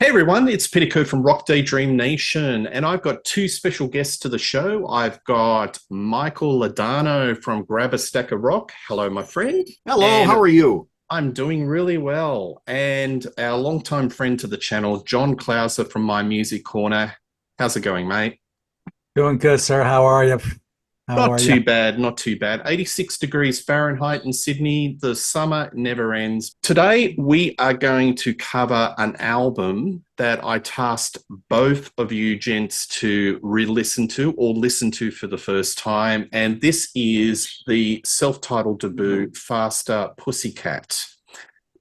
Hey everyone, it's Petticoat from Daydream Nation, and I've got two special guests to the show. I've got Michael Ladano from Grab a Stack of Rock. Hello, my friend. Hello, how And are you? I'm doing really well. And our longtime friend to the channel, John Clauser from My Music Corner. How's it going, mate? Doing good, sir. How are you? How Not are you? too bad, not too bad. 86 degrees Fahrenheit in Sydney. The summer never ends. Today, we are going to cover an album that I tasked both of you gents to re listen to or listen to for the first time. And this is the self titled debut, Faster Pussycat.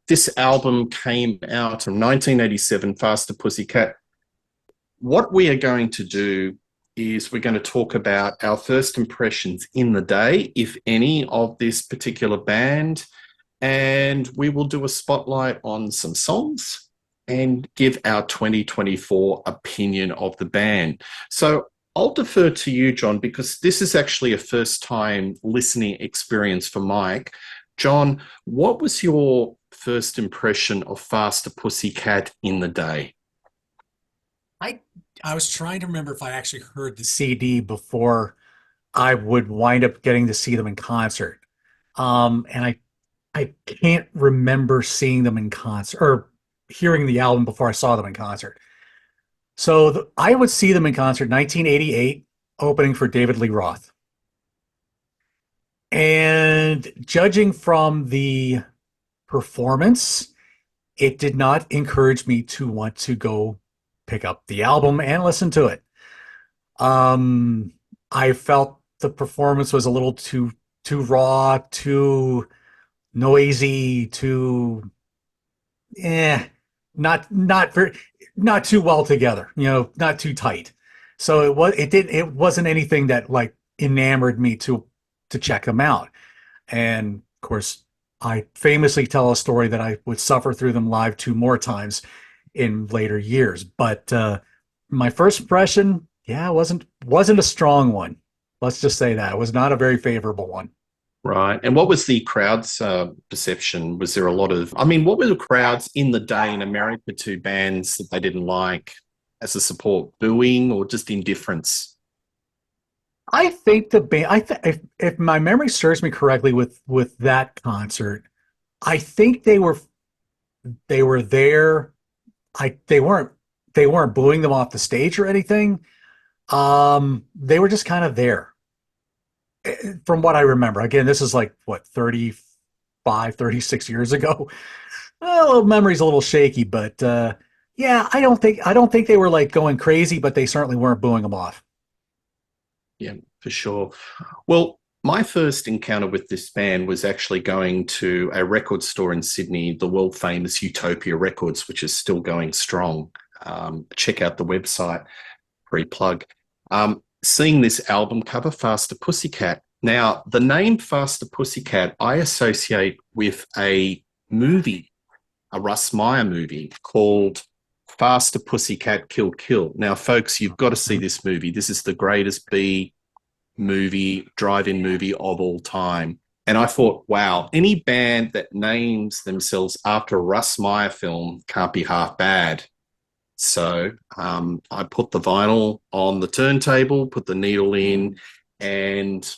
This album came out in 1987, Faster Pussycat. What we are going to do is we're going to talk about our first impressions in the day, if any, of this particular band. And we will do a spotlight on some songs and give our 2024 opinion of the band. So I'll defer to you, John, because this is actually a first time listening experience for Mike. John, what was your first impression of Faster Pussycat in the day? I I was trying to remember if I actually heard the CD before I would wind up getting to see them in concert. And I can't remember seeing them in concert or hearing the album before I saw them in concert. So I would see them in concert 1988, opening for David Lee Roth. And judging from the performance, it did not encourage me to want to go pick up the album and listen to it. Um, I felt the performance was a little too raw, too noisy, too eh, not very not too well together, not too tight. So it wasn't anything that like enamored me to check them out. And of course, I famously tell a story that I would suffer through them live two more times in later years. But my first impression, yeah, wasn't a strong one. Let's just say that it was not a very favorable one. Right. And what was the crowd's perception? Was there a lot of, I mean, what were the crowds in the day in America to bands that they didn't like as a support? Booing or just indifference? I think the band. If my memory serves me correctly with that concert, I think they were there. They weren't booing them off the stage or anything. They were just kind of there. From what I remember. Again, this is like what 35, 36 years ago. Well, memory's a little shaky, but yeah, I don't think they were like going crazy, but they certainly weren't booing them off. Yeah, for sure. Well, my first encounter with this band was actually going to a record store in Sydney, the world famous Utopia Records, which is still going strong. Check out the website, free plug. Seeing this album cover, Faster Pussycat. Now, the name Faster Pussycat, I associate with a movie, a Russ Meyer movie called Faster Pussycat Kill Kill. Now, folks, you've got to see this movie. This is the greatest B movie, drive-in movie of all time. And I thought, wow, any band that names themselves after a Russ Meyer film can't be half bad. So I put the vinyl on the turntable, put the needle in, and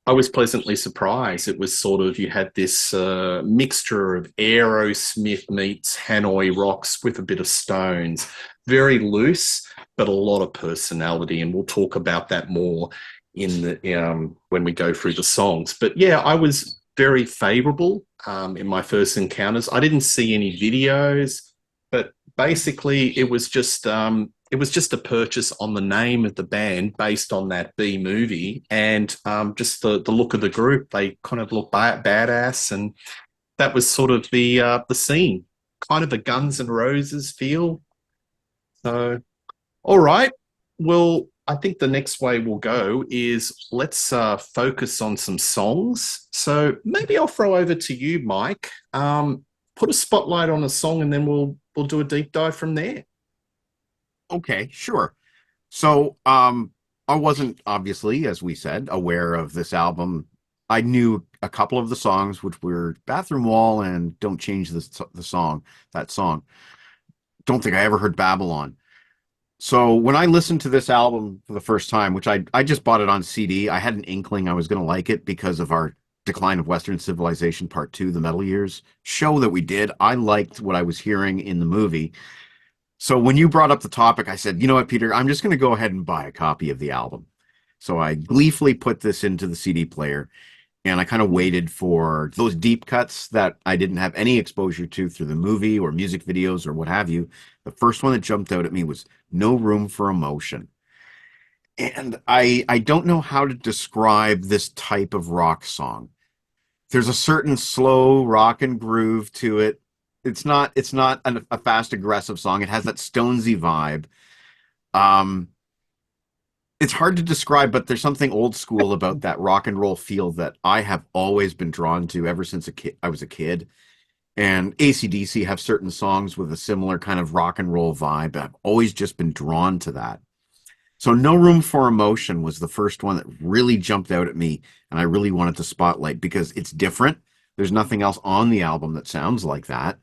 I was pleasantly surprised. It was sort of, you had this mixture of Aerosmith meets Hanoi Rocks with a bit of Stones. Very loose, but a lot of personality. And we'll talk about that more in the when we go through the songs. But yeah, I was very favorable in my first encounters. I didn't see any videos, but basically it was just a purchase on the name of the band based on that B movie and just the look of the group. They kind of look badass, and that was sort of the scene, kind of a Guns N' Roses feel. So, all right. Well, I think the next way we'll go is let's focus on some songs. So maybe I'll throw over to you, Mike. Put a spotlight on a song, and then we'll do a deep dive from there. Okay, sure. So, I wasn't obviously, as we said, aware of this album. I knew a couple of the songs, which were Bathroom Wall and Don't Change the Song, that song. don't think I ever heard Babylon. So when I listened to this album for the first time, which I just bought it on CD, I had an inkling I was going to like it because of our Decline of Western Civilization Part 2, the Metal Years show that we did. I liked what I was hearing in the movie. So when you brought up the topic, I said, you know what, Peter, I'm just going to go ahead and buy a copy of the album. So I gleefully put this into the CD player and I kind of waited for those deep cuts that I didn't have any exposure to through the movie or music videos or what have you. The first one that jumped out at me was No Room for Emotion. And I don't know how to describe this type of rock song. There's a certain slow rock and groove to it. It's not a fast aggressive song. It has that Stonesy vibe. Um, it's hard to describe, but there's something old school about that rock and roll feel that I have always been drawn to ever since I was a kid. And AC/DC have certain songs with a similar kind of rock and roll vibe. I've always just been drawn to that. So No Room for Emotion was the first one that really jumped out at me, and I really wanted to spotlight because it's different. There's nothing else on the album that sounds like that.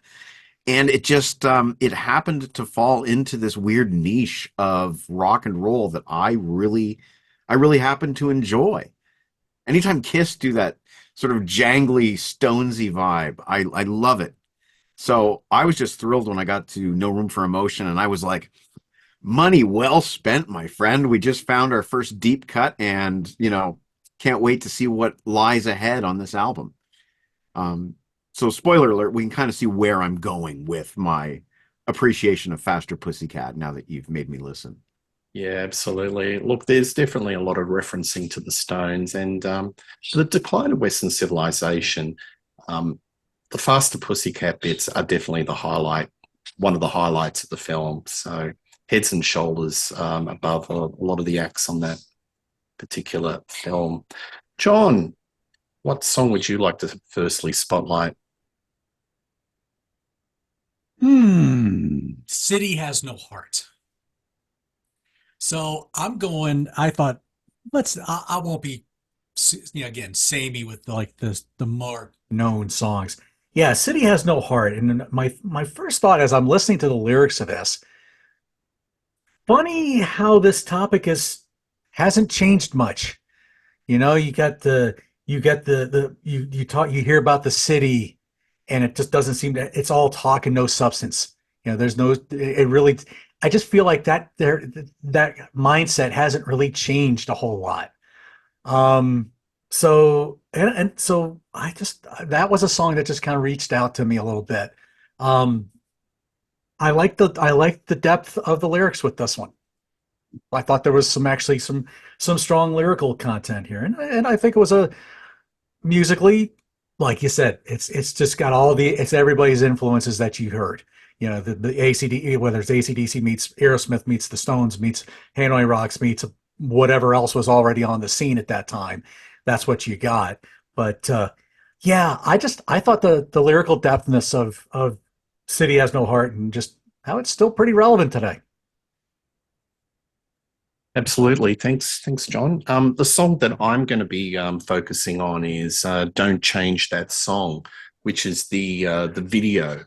And it just it happened to fall into this weird niche of rock and roll that I really happen to enjoy. Anytime Kiss do that sort of jangly, stonesy vibe, I love it. So I was just thrilled when I got to No Room for Emotion, and I was like, money well spent, my friend. We just found our first deep cut, and can't wait to see what lies ahead on this album. Um, so spoiler alert, we can kind of see where I'm going with my appreciation of Faster Pussycat now that you've made me listen. Yeah, absolutely. Look, there's definitely a lot of referencing to the Stones and the decline of Western civilization. Um, the Faster Pussycat bits are definitely the highlight, one of the highlights of the film. So heads and shoulders above a lot of the acts on that particular film. John, what song would you like to firstly spotlight? City Has No Heart. So I thought, I won't be, again, samey with like the more known songs. Yeah, City Has No Heart. And my first thought as I'm listening to the lyrics of this, funny how this topic hasn't changed much. You got you hear about the city and it just doesn't seem to, it's all talk and no substance. There's no, it really, I just feel like that mindset hasn't really changed a whole lot. So that was a song that just kind of reached out to me a little bit. Um, I like the depth of the lyrics with this one. I thought there was some strong lyrical content here, and I think it was a musically, like you said, it's just got it's everybody's influences that you heard. The ACD, whether it's ACDC meets Aerosmith meets the Stones meets Hanoi Rocks meets whatever else was already on the scene at that time. That's what you got. But yeah, I thought the lyrical depthness of City Has No Heart and just how it's still pretty relevant today. Absolutely. Thanks, John. The song that I'm going to be focusing on is "Don't Change That Song," which is the video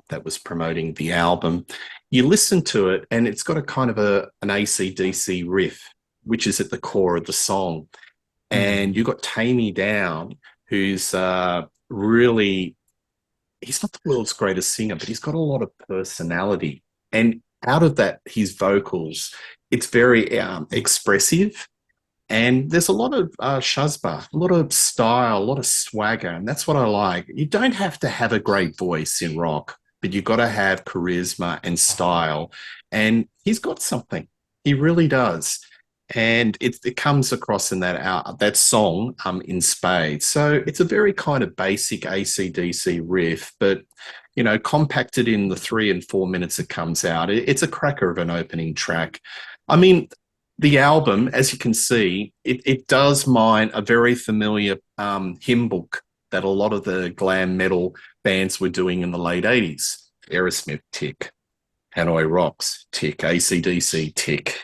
that was promoting the album. You listen to it, and it's got a kind of an AC/DC riff, which is at the core of the song. And you've got Tammy Down, who's really, he's not the world's greatest singer, but he's got a lot of personality. And out of that, his vocals, it's very expressive. And there's a lot of shazba, a lot of style, a lot of swagger. And that's what I like. You don't have to have a great voice in rock, but you've got to have charisma and style. And he's got something. He really does. And it comes across in that song in spades. So it's a very kind of basic AC/DC riff, but compacted in the 3 and 4 minutes it comes out. It's a cracker of an opening track. I mean, the album, as you can see, it does mine a very familiar hymn book that a lot of the glam metal bands were doing in the late 80s. Aerosmith, tick. Hanoi Rocks, tick. AC/DC, tick.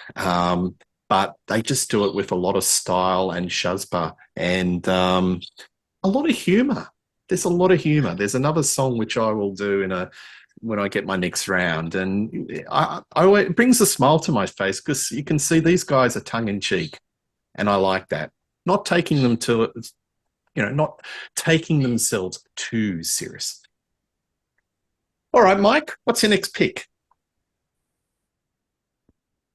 But they just do it with a lot of style and shazba and a lot of humor. There's a lot of humor. There's another song which I will do in when I get my next round, and it brings a smile to my face because you can see these guys are tongue in cheek, and I like that. Not taking them to, not taking themselves too serious. All right, Mike, what's your next pick?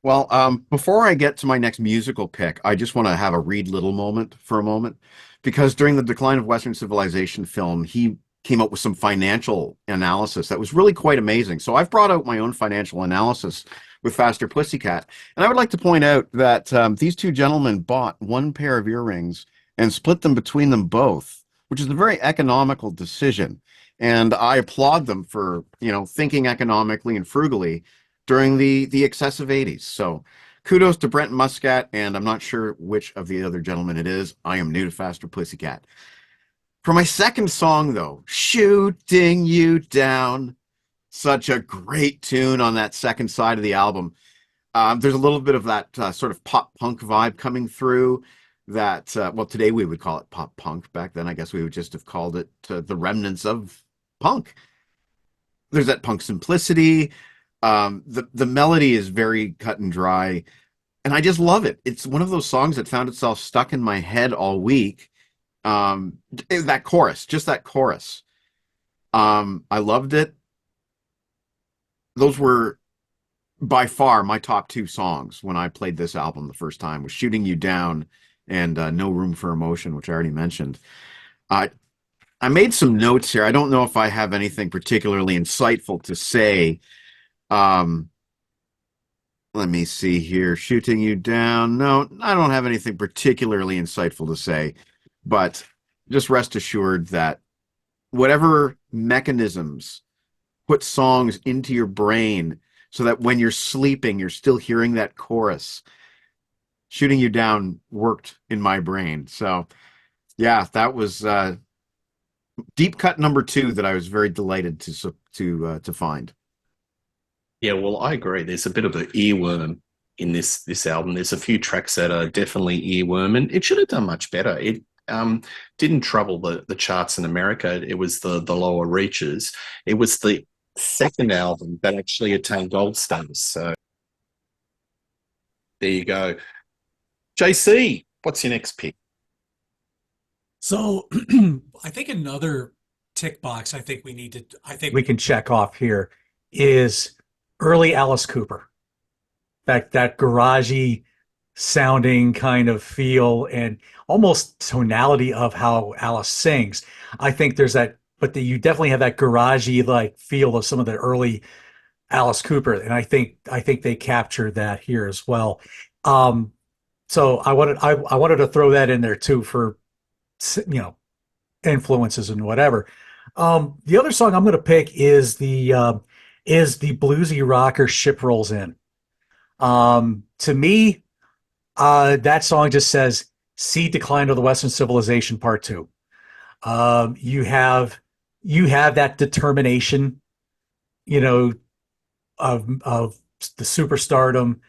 Well, before I get to my next musical pick, I just want to have a Reed Little moment for a moment, because during the decline of Western civilization film, he came up with some financial analysis that was really quite amazing. So I've brought out my own financial analysis with Faster Pussycat, and I would like to point out that these two gentlemen bought one pair of earrings and split them between them both, which is a very economical decision. And I applaud them for, thinking economically and frugally during the excessive 80s. So kudos to Brent Muscat, and I'm not sure which of the other gentlemen it is. I am new to Faster Pussycat. For my second song, though, Shooting You Down, such a great tune on that second side of the album. There's a little bit of that sort of pop punk vibe coming through that, well, today we would call it pop punk. Back then, I guess we would just have called it the remnants of punk. There's that punk simplicity. The melody is very cut and dry, and I just love it. It's one of those songs that found itself stuck in my head all week. That chorus, just that chorus. I loved it. Those were by far my top two songs when I played this album the first time, was Shooting You Down and No Room for Emotion, which I already mentioned. I made some notes here. I don't know if I have anything particularly insightful to say. Let me see here. Shooting You Down. No, I don't have anything particularly insightful to say, but just rest assured that whatever mechanisms put songs into your brain so that when you're sleeping, you're still hearing that chorus, Shooting You Down worked in my brain. So yeah, that was deep cut number 2 that I was very delighted to find. Yeah, well, I agree. There's a bit of an earworm in this album. There's a few tracks that are definitely earworm, and it should have done much better. It didn't trouble the charts in America. It was the lower reaches. It was the second album that actually attained gold status. So there you go. JC, what's your next pick? So I think another tick box I think We can check off here is early Alice Cooper. That garagey sounding kind of feel and almost tonality of how Alice sings. I think there's that, but you definitely have that garagey like feel of some of the early Alice Cooper, and I think they captured that here as well. Um, so I wanted to throw that in there too for you know influences and whatever. The other song I'm going to pick is the bluesy rocker "Ship Rolls In." To me, that song just says "See Decline of the Western Civilization Part Two." You have that determination, you know, of the superstardom,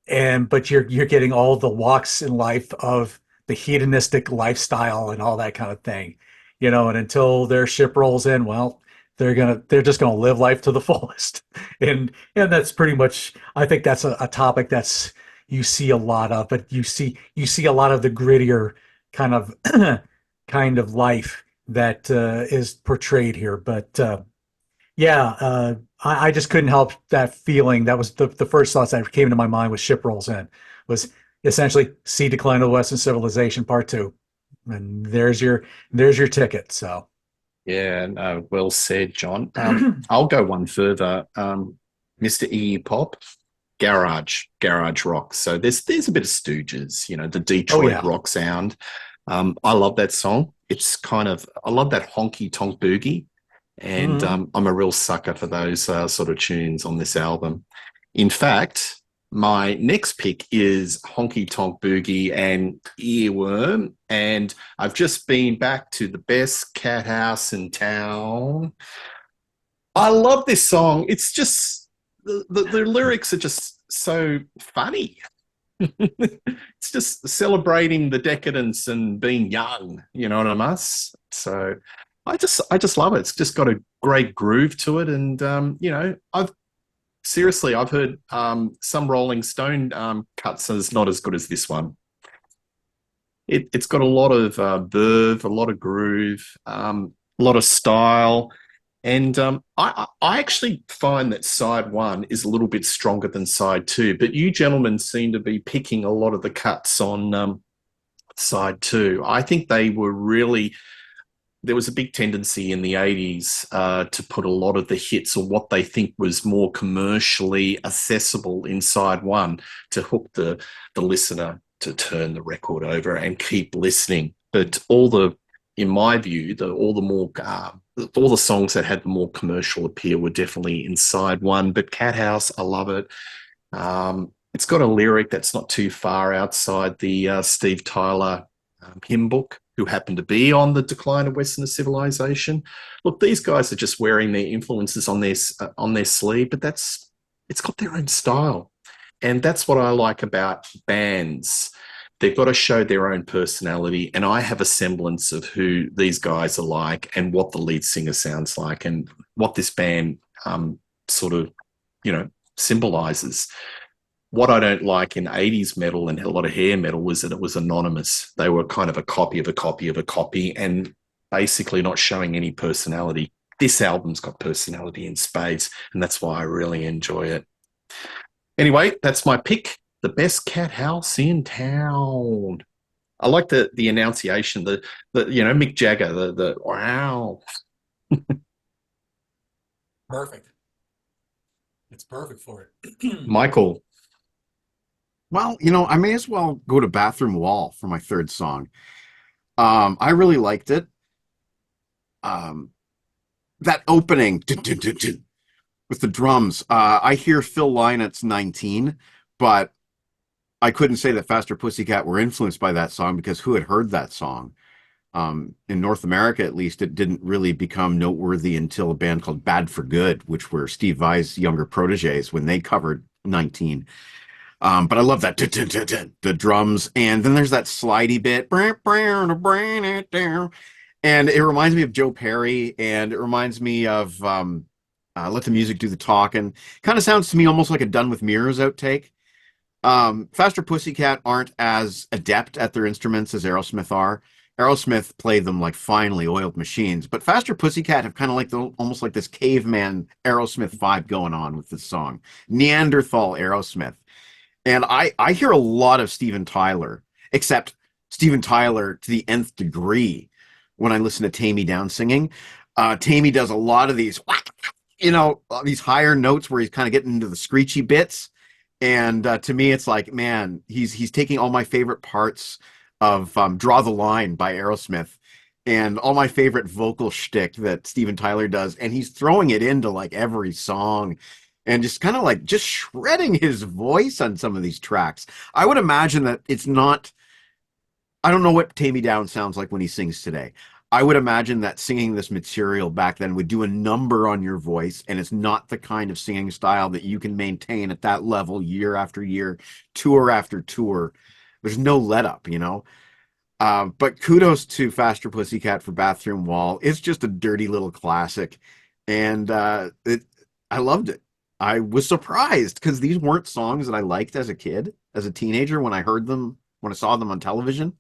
and but you're getting all the walks in life of the hedonistic lifestyle and all that kind of thing, and until their ship rolls in, well, they're just gonna live life to the fullest. And that's pretty much, I think that's a topic that's you see a lot of, but you see a lot of the grittier kind of kind of life that is portrayed here. But yeah, I just couldn't help that feeling. That was the first thoughts that came to my mind with Ship Rolls In, was essentially see Decline of the Western Civilization Part Two, and there's your ticket. So Yeah, no, well said, John. I'll go one further. Mr. Iggy Pop, garage rock. So there's a bit of Stooges, the oh Detroit yeah. rock sound. I love that song. I love that honky tonk boogie, and Mhm. I'm a real sucker for those sort of tunes on this album. In fact, my next pick is Honky Tonk Boogie and Earworm, and I've just been back to the best cat house in town. I love this song. It's just the lyrics are just so funny. It's just celebrating the decadence and being young, you know what I mean? So I just love it. It's just got a great groove to it, and I've heard some Rolling Stone cuts, and it's not as good as this one. It's got a lot of verve, a lot of groove, a lot of style, and I actually find that side one is a little bit stronger than side two. But you gentlemen seem to be picking a lot of the cuts on side two. I think they were really there was a big tendency in the 80s to put a lot of the hits or what they think was more commercially accessible in side one to hook the listener to turn the record over and keep listening. But in my view, all the songs that had the more commercial appeal were definitely in side one. But Cat House, I love it. It's got a lyric that's not too far outside the Steve Tyler hymn book, who happened to be on the Decline of Western Civilization. Look, these guys are just wearing their influences on their sleeve, but it's got their own style, and that's what I like about bands. They've got to show their own personality, and I have a semblance of who these guys are like, and what the lead singer sounds like, and what this band sort of symbolizes. What I don't like in 80s metal and a lot of hair metal was that it was anonymous. They were kind of a copy of a copy of a copy and basically not showing any personality. This album's got personality in spades, and that's why I really enjoy it. Anyway, that's my pick. The best cat house in town. I like the enunciation, the Mick Jagger, the wow. Perfect. It's perfect for it. Michael. Well, I may as well go to Bathroom Wall for my third song. I really liked it. That opening dun, dun, dun, dun, with the drums. I hear Phil Lynot's 19, but I couldn't say that Faster Pussycat were influenced by that song because who had heard that song? In North America, at least, it didn't really become noteworthy until a band called Bad for Good, which were Steve Vai's younger proteges when they covered 19. But I love that the drums, and then there's that slidey bit, and it reminds me of Joe Perry, and it reminds me of Let the Music Do the Talking. Kind of sounds to me almost like a Done with Mirrors outtake. Faster Pussycat aren't as adept at their instruments as Aerosmith are. Aerosmith played them like finely oiled machines, but Faster Pussycat have kind of like almost like this caveman Aerosmith vibe going on with this song. Neanderthal Aerosmith. And I hear a lot of Steven Tyler, except Steven Tyler to the nth degree when I listen to Tammy Down singing. Tammy does a lot of these, these higher notes where he's kind of getting into the screechy bits. And to me, it's like, man, he's taking all my favorite parts of Draw the Line by Aerosmith and all my favorite vocal shtick that Steven Tyler does, and he's throwing it into like every song. And just kind of like just shredding his voice on some of these tracks. I would imagine that it's not, I don't know what Tammy Down sounds like when he sings today. I would imagine that singing this material back then would do a number on your voice, and it's not the kind of singing style that you can maintain at that level year after year, tour after tour. There's no let up, But kudos to Faster Pussycat for Bathroom Wall. It's just a dirty little classic, and I loved it. I was surprised because these weren't songs that I liked as a kid, as a teenager, when I heard them, when I saw them on television.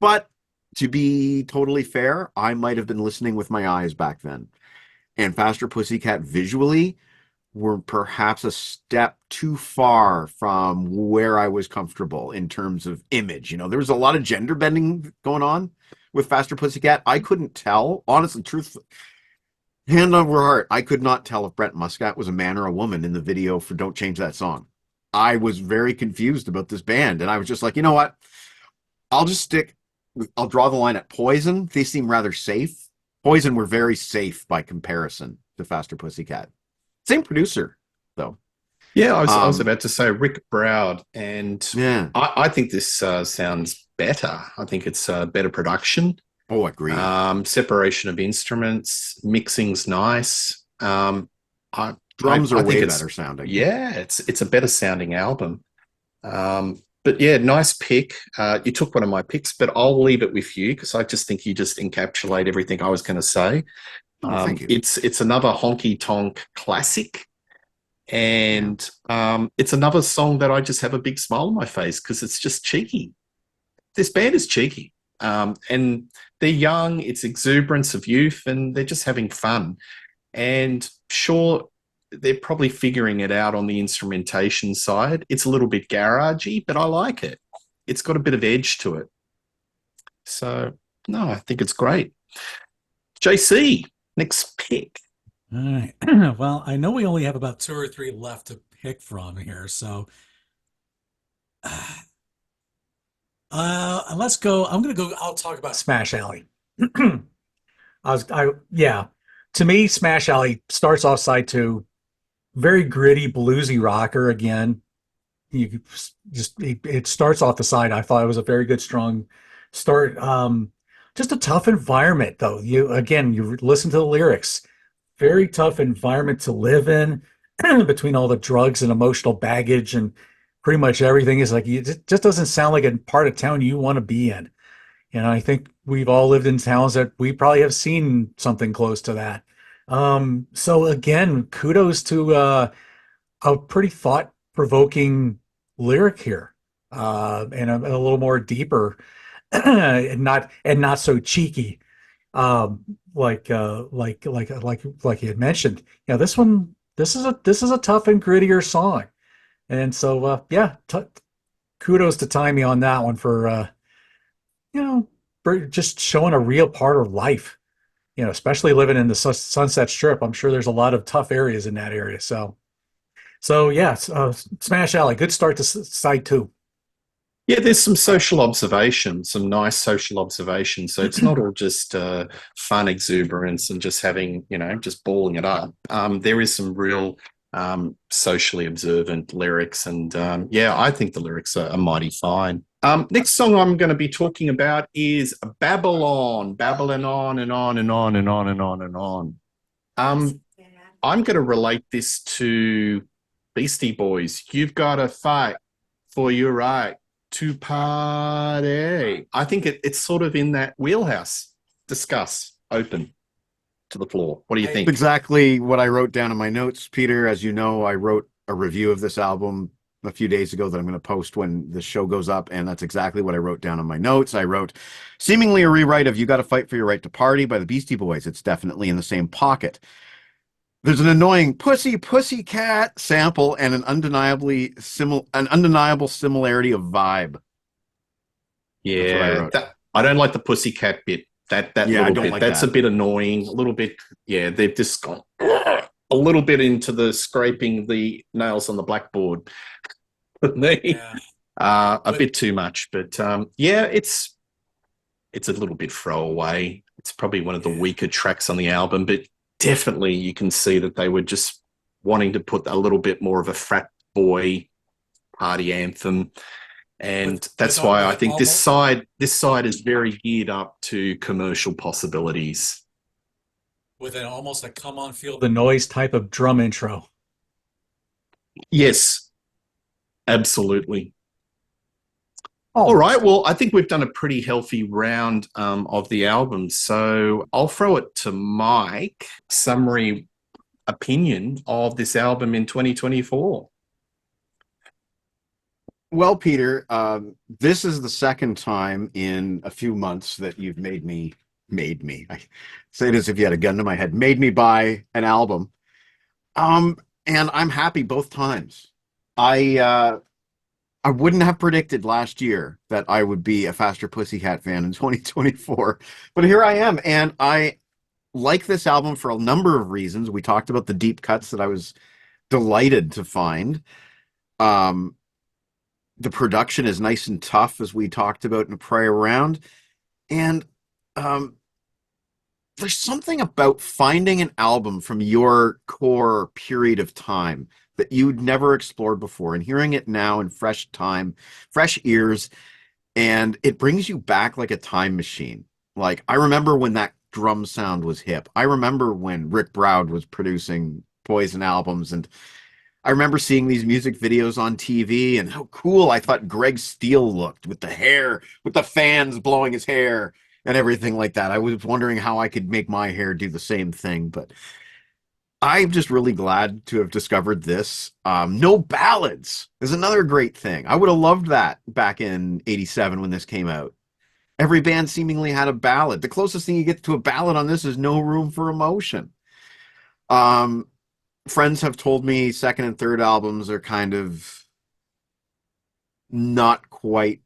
But to be totally fair, I might have been listening with my eyes back then. And Faster Pussycat visually were perhaps a step too far from where I was comfortable in terms of image. There was a lot of gender bending going on with Faster Pussycat. I couldn't tell, honestly, truthfully. Hand over heart, I could not tell if Brent Muscat was a man or a woman in the video for Don't Change That Song. I was very confused about this band, and I was just like, you know what? I'll draw the line at Poison. They seem rather safe. Poison were very safe by comparison to Faster Pussycat. Same producer, though. Yeah, I was about to say Rick Browd, and yeah. I think this sounds better. I think it's better production. Oh, agreed. Separation of instruments, mixing's nice. Drums are way better sounding. Yeah, it's a better sounding album. But yeah, nice pick. You took one of my picks, but I'll leave it with you because I just think you just encapsulate everything I was going to say. Oh, thank you. It's another honky tonk classic, Yeah. and it's another song that I just have a big smile on my face because it's just cheeky. This band is cheeky, and they're young. It's exuberance of youth, and they're just having fun. And sure, they're probably figuring it out on the instrumentation side. It's a little bit garagey, but I like it. It's got a bit of edge to it. So, no, I think it's great. JC, next pick. All right. Well, I know we only have about two or three left to pick from here, so let's go. I'm gonna go. I'll talk about Smash Alley. Yeah. To me, Smash Alley starts off side two, very gritty, bluesy rocker again. You just it starts off the side. I thought it was a very good, strong start. Just a tough environment, though. You listen to the lyrics. Very tough environment to live in, between all the drugs and emotional baggage and pretty much everything is like it just doesn't sound like a part of town you want to be in. And I think we've all lived in towns that we probably have seen something close to that. So again, kudos to a pretty thought-provoking lyric here, and a little more deeper, and not so cheeky, like you had mentioned. This is a tough and grittier song, and so yeah, kudos to Timey on that one for you know just showing a real part of life. Especially living in the Sunset Strip, I'm sure there's a lot of tough areas in that area. So yes, Smash Alley, good start to side two. Yeah, there's some social observations, some nice social observations. So it's not all just fun exuberance and just having, just balling it up. There is some real socially observant lyrics. And yeah, I think the lyrics are mighty fine. Next song I'm going to be talking about is Babylon, babbling on and on and on and on and on and on. I'm going to relate this to Beastie Boys. You've got to fight for your right to party. I think it's sort of in that wheelhouse. Discuss, open to the floor. What do you think? Exactly what I wrote down in my notes, Peter. As you know, I wrote a review of this album a few days ago that I'm going to post when the show goes up, and that's exactly what I wrote down in my notes. I wrote, seemingly a rewrite of You Gotta Fight for Your Right to Party by the Beastie Boys. It's definitely in the same pocket. There's an annoying pussycat sample and an undeniable similarity of vibe. Yeah, I don't like the pussycat bit. That Yeah, I little don't bit. like That's that. a bit annoying. A little bit. Yeah, they've just gone a little bit into the scraping the nails on the blackboard. For me, Yeah. a bit too much. But yeah, it's a little bit throwaway. It's probably one of the weaker tracks on the album, but definitely you can see that they were just wanting to put a little bit more of a frat boy party anthem. And that's why I think this side is very geared up to commercial possibilities. With an almost a come on, feel The noise type of drum intro. Yes, absolutely. Oh, All right. Well, I think we've done a pretty healthy round of the album. So I'll throw it to Mike. Summary opinion of this album in 2024. Well, Peter, this is the second time in a few months that you've made me. I say it as if you had a gun to my head. Made me buy an album. And I'm happy both times. I wouldn't have predicted last year that I would be a Faster Pussycat fan in 2024, but here I am, and I like this album for a number of reasons. We talked about the deep cuts that I was delighted to find. The production is nice and tough, as we talked about in a prior round, and there's something about finding an album from your core period of time that you'd never explored before and hearing it now in fresh time, fresh ears, and it brings you back like a time machine. Like, I remember when that drum sound was hip. I remember when Rick Browd was producing Poison albums, and I remember seeing these music videos on TV and how cool I thought Greg Steele looked with the hair, with the fans blowing his hair and everything like that. I was wondering how I could make my hair do the same thing, but I'm just really glad to have discovered this. No ballads is another great thing. I would have loved that back in '87 when this came out. Every band seemingly had a ballad. The closest thing you get to a ballad on this is No Room for Emotion. Um, Friends have told me second and third albums are kind of not quite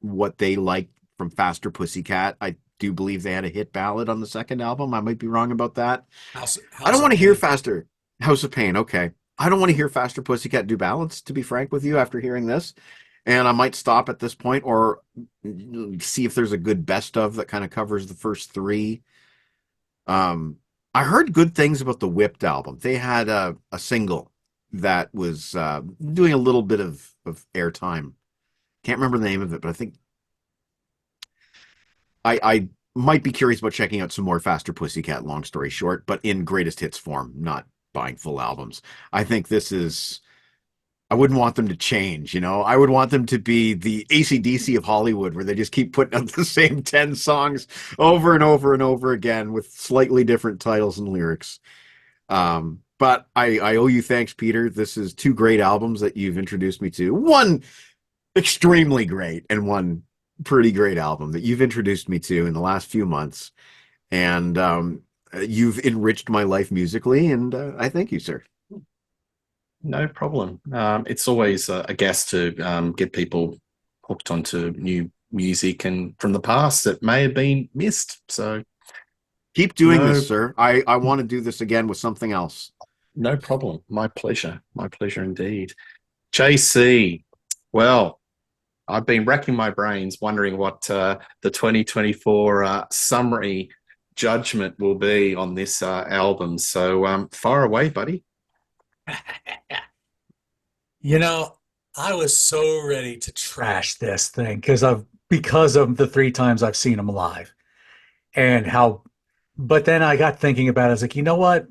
what they liked from Faster Pussycat. I do believe they had a hit ballad on the second album. I might be wrong about that. I don't want to hear Faster House of Pain. Okay. I don't want to hear Faster Pussycat do ballads, to be frank with you, after hearing this. And I might stop at this point or see if there's a good best of that kind of covers the first three. I heard good things about the Whipped album. They had a single that was doing a little bit of airtime. Can't remember the name of it, but I think I might be curious about checking out some more Faster Pussycat, long story short, but in greatest hits form, not buying full albums. I think this is, I wouldn't want them to change, you know? I would want them to be the AC/DC of Hollywood, where they just keep putting out the same 10 songs over and over and over again with slightly different titles and lyrics. But I owe you thanks, Peter. This is two great albums that you've introduced me to. One extremely great and one pretty great album that you've introduced me to in the last few months. And you've enriched my life musically, and I thank you, sir. No problem. It's always a gas to get people hooked onto new music and from the past that may have been missed. So keep doing this, sir. I want to do this again with something else. No problem. My pleasure. My pleasure indeed. JC, well, I've been racking my brains wondering what the 2024 summary judgment will be on this album. So fire away, buddy. You know, I was so ready to trash this thing because of the three times I've seen them live and how, but then I got thinking about it. I was like, you know what?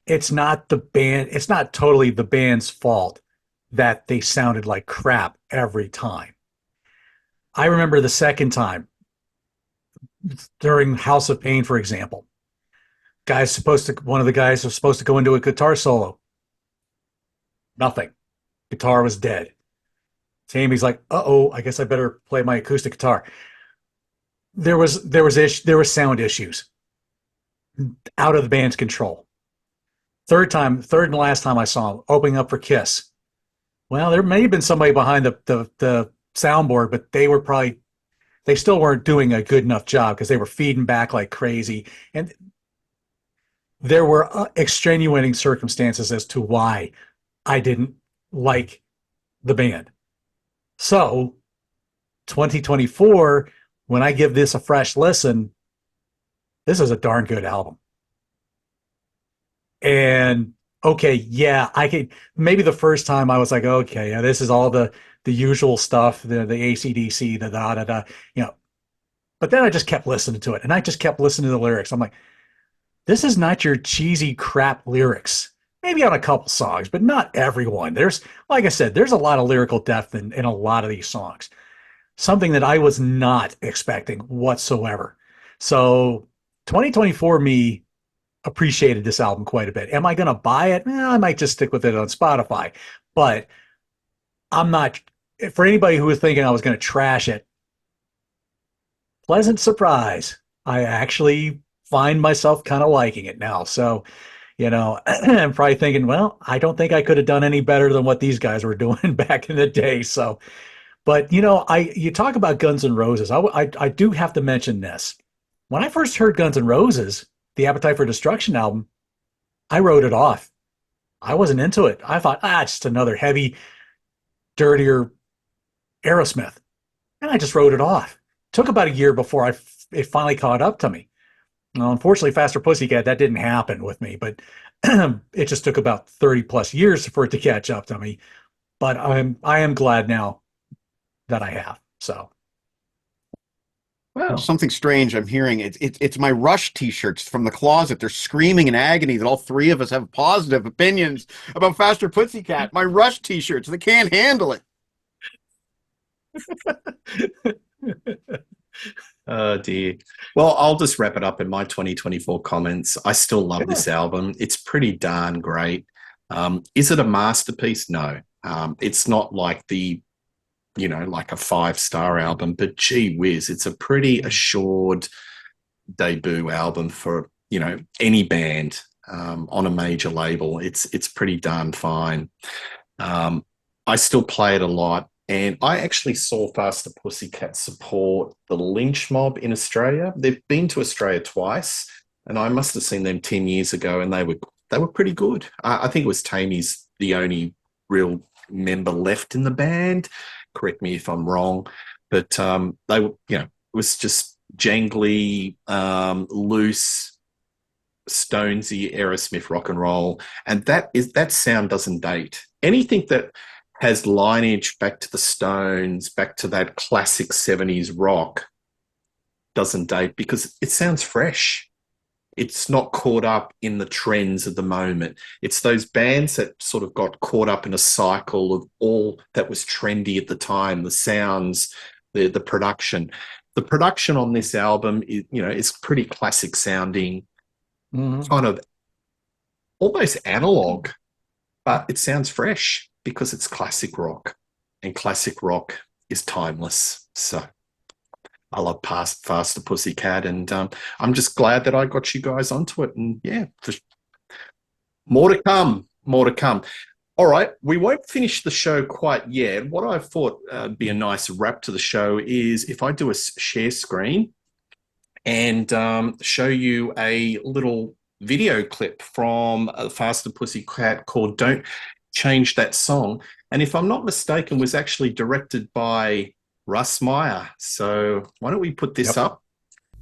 It's not the band, it's not totally the band's fault that they sounded like crap every time. I remember the second time during House of Pain, for example, one of the guys was supposed to go into a guitar solo. Nothing. Guitar was dead. Tammy's like, uh-oh, I guess I better play my acoustic guitar. There were sound issues out of the band's control. Third and last time I saw him opening up for Kiss. Well, there may have been somebody behind the soundboard, but they still weren't doing a good enough job because they were feeding back like crazy. And there were extenuating circumstances as to why I didn't like the band. So 2024, when I give this a fresh listen, this is a darn good album. And okay, yeah, I could maybe the first time I was like, okay, yeah, this is all the usual stuff, the AC/DC, the da da da, you know. But then I just kept listening to it, and I just kept listening to the lyrics. I'm like, this is not your cheesy crap lyrics. Maybe on a couple songs, but not everyone. There's, like I said, there's a lot of lyrical depth in a lot of these songs. Something that I was not expecting whatsoever. So 2024 me appreciated this album quite a bit. Am I going to buy it? I might just stick with it on Spotify. But I'm not, for anybody who was thinking I was going to trash it, pleasant surprise. I actually find myself kind of liking it now. So, you know, I'm probably thinking, well, I don't think I could have done any better than what these guys were doing back in the day. So, but you know, you talk about Guns N' Roses. I do have to mention this. When I first heard Guns N' Roses, the Appetite for Destruction album, I wrote it off. I wasn't into it. I thought, it's just another heavy, dirtier Aerosmith. And I just wrote it off. Took about a year before it finally caught up to me. Well, unfortunately, Faster Pussycat, that didn't happen with me, but it just took about 30 plus years for it to catch up to me. But I am glad now that I have. So Wow. Something strange I'm hearing. It's my Rush t-shirts from the closet. They're screaming in agony that all three of us have positive opinions about Faster Pussycat. My Rush t-shirts, they can't handle it. Oh dear. Well, I'll just wrap it up in my 2024 comments. I still love this album. It's pretty darn great. Is it a masterpiece? No. It's not like like a 5-star album, but gee whiz, it's a pretty assured debut album for, any band on a major label. It's pretty darn fine. I still play it a lot. And I actually saw Faster Pussycat support the Lynch Mob in Australia. They've been to Australia twice, and I must have seen them 10 years ago, and they were pretty good. I think it was Tammy's the only real member left in the band. Correct me if I'm wrong, but they were, it was just jangly, loose, Stonesy Aerosmith rock and roll, and that sound doesn't date. Anything that has lineage back to the Stones, back to that classic 70s rock, doesn't date because it sounds fresh. It's not caught up in the trends of the moment. It's those bands that sort of got caught up in a cycle of all that was trendy at the time, the sounds, the production. The production on this album is pretty classic sounding, kind of almost analog, but it sounds fresh because it's classic rock, and classic rock is timeless. So I love Faster Pussycat, and I'm just glad that I got you guys onto it. And yeah, more to come. All right, we won't finish the show quite yet. What I thought would be a nice wrap to the show is if I do a share screen and show you a little video clip from Faster Pussycat called Don't Change That Song. And if I'm not mistaken, was actually directed by Russ Meyer. So why don't we put this up?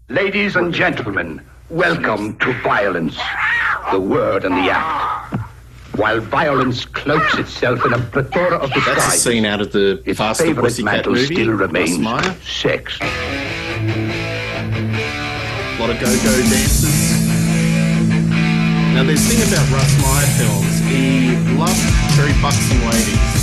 Ladies and gentlemen, welcome to violence, the word and the act. While violence cloaks itself in a plethora of disguises, that's a scene out of the Faster Pussycat movie. Still remains Russ Meyer. Sex. A lot of go-go dances. Now, the thing about Russ Meyer films, he loved very buxom ladies.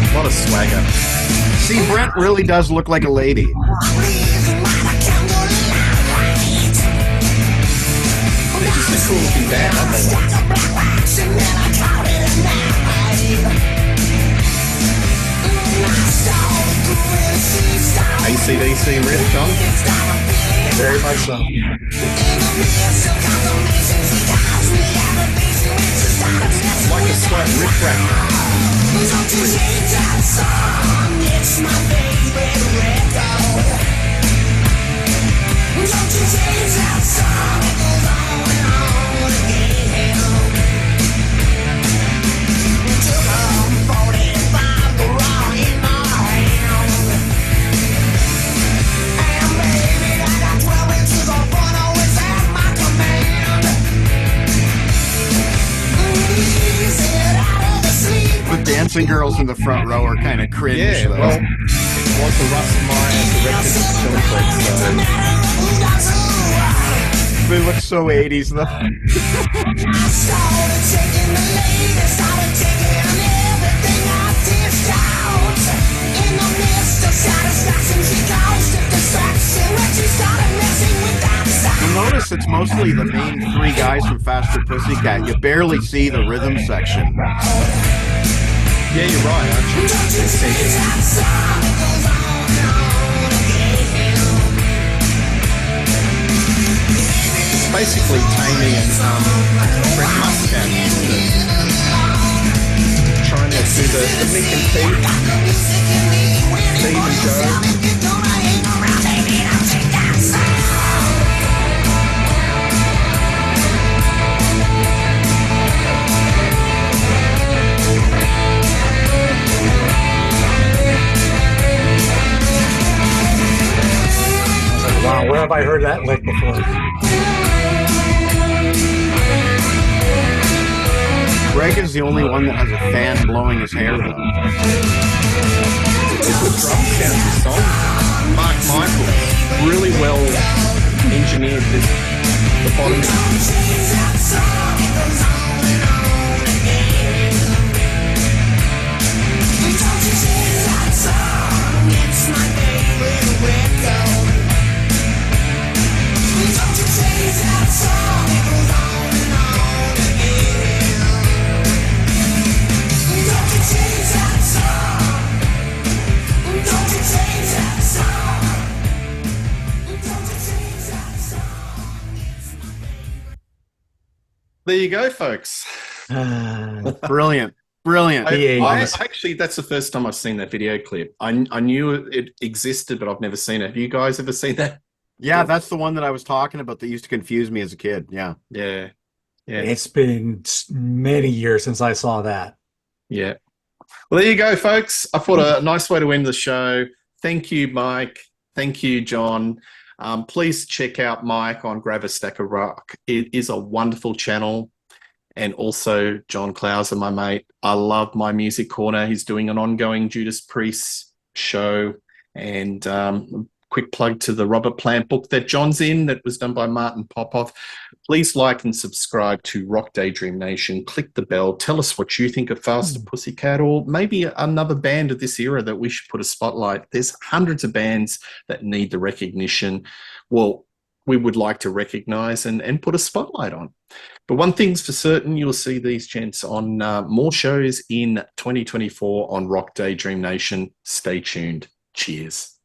A lot of swagger. See, Brent really does look like a lady. He's just a cool looking band, aren't they? AC/DC riff, John? Very much so. It's like a slight riff raff. Don't you change that song, it's my favorite record. Don't you change that song, it goes on and on again. Took a 45 around in my hand. And baby, I got 12 inches of fun always at my command. Easy out of the sleep. The dancing girls in the front row are kind of cringe, Yeah, though. well, it was the Russ Meyer directed film clip, so They look so 80s, though. I started taking the latest, started taking everything I dished out. In the midst of satisfaction, she caused a distraction when she started messing with that sound. You'll notice it's mostly the main three guys from Faster Pussycat. You barely see the rhythm section. yeah, you're right, actually. Don't you change that song, it goes on and on again. It's basically Tammy and Brent Muscat, isn't it? Trying to do the Mick and Pete, Steve and Joe. have I heard that lick before? Greg is the only one that has a fan blowing his hair, though. Mark Michael, really well engineered the bottom. There you go, folks. Brilliant. Brilliant. Actually, that's the first time I've seen that video clip. I knew it existed, but I've never seen it. Have you guys ever seen that? Yeah, that's the one that I was talking about that used to confuse me as a kid. Yeah. Yeah. It's been many years since I saw that. Yeah. Well, there you go, folks. I thought a nice way to end the show. Thank you, Mike. Thank you, John. Please check out Mike on Grab a Stack of Rock. It is a wonderful channel. And also John Clauser, my mate. I love My Music Corner. He's doing an ongoing Judas Priest show. And quick plug to the Robert Plant book that John's in that was done by Martin Popoff. Please like and subscribe to Rock Daydream Nation. Click the bell. Tell us what you think of Faster Pussycat, or maybe another band of this era that we should put a spotlight. There's hundreds of bands that need the recognition. Well, we would like to recognize and put a spotlight on. But one thing's for certain, you'll see these gents on more shows in 2024 on Rock Daydream Nation. Stay tuned. Cheers.